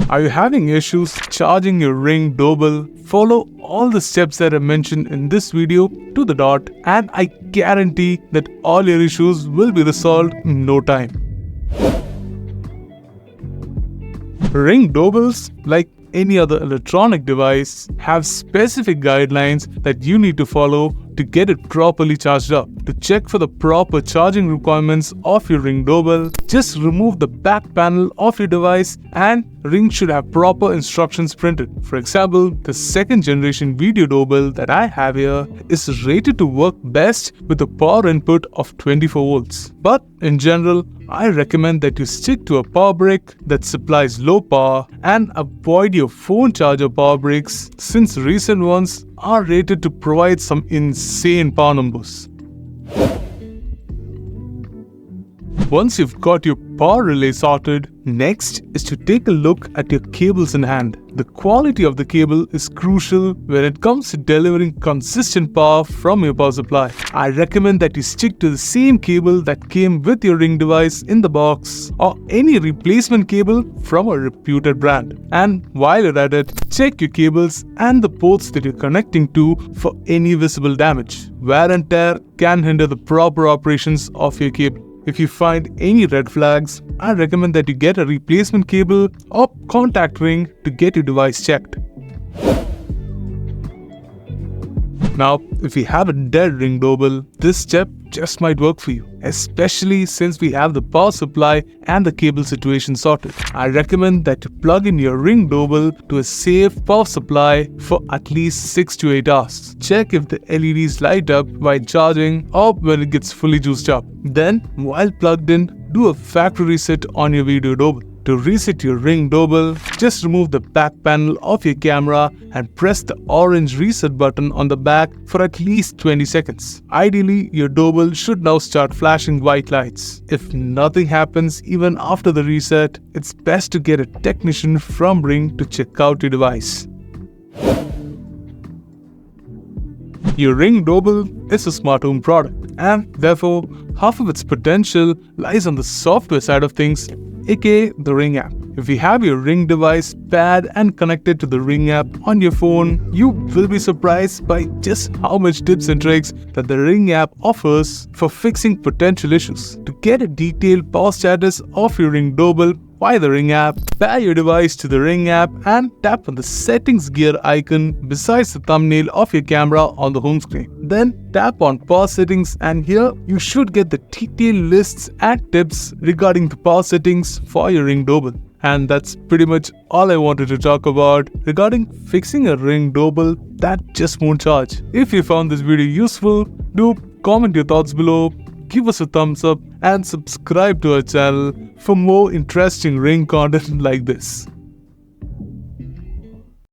Are you having issues charging your Ring Doorbell? Follow all the steps that I mentioned in this video to the dot, and I guarantee that all your issues will be resolved in no time. Ring doorbells, like any other electronic device, have specific guidelines that you need to follow to get it properly charged up. To check for the proper charging requirements of your Ring doorbell, just remove the back panel of your device, and Ring should have proper instructions printed. For example, the second generation video doorbell that I have here is rated to work best with a power input of 24 volts. But in general, I recommend that you stick to a power brick that supplies low power and avoid your phone charger power bricks, since recent ones are rated to provide some insane power numbers. Once you've got your power relay sorted, next is to take a look at your cables in hand. The quality of the cable is crucial when it comes to delivering consistent power from your power supply. I recommend that you stick to the same cable that came with your Ring device in the box, or any replacement cable from a reputed brand. And while you're at it, check your cables and the ports that you're connecting to for any visible damage. Wear and tear can hinder the proper operations of your cable. If you find any red flags, I recommend that you get a replacement cable or contact Ring to get your device checked. Now, if you have a dead Ring doorbell, this step just might work for you, especially since we have the power supply and the cable situation sorted. I recommend that you plug in your Ring doorbell to a safe power supply for at least 6 to 8 hours. Check if the LEDs light up while charging or when it gets fully juiced up. Then, while plugged in, do a factory reset on your video doorbell. To reset your Ring doorbell, just remove the back panel of your camera and press the orange reset button on the back for at least 20 seconds. Ideally, your doorbell should now start flashing white lights. If nothing happens even after the reset, it's best to get a technician from Ring to check out your device. Your Ring doorbell is a smart home product, and therefore, half of its potential lies on the software side of things, aka the Ring app. If you have your Ring device paired and connected to the Ring app on your phone, you will be surprised by just how much tips and tricks that the Ring app offers for fixing potential issues. To get a detailed power status of your Ring doorbell via the Ring app, pair your device to the Ring app and tap on the settings gear icon besides the thumbnail of your camera on the home screen. Then tap on power settings, and here you should get the detailed lists and tips regarding the power settings for your Ring doorbell. And that's pretty much all I wanted to talk about regarding fixing a Ring doorbell that just won't charge. If you found this video useful, do comment your thoughts below, give us a thumbs up, and subscribe to our channel for more interesting Ring content like this.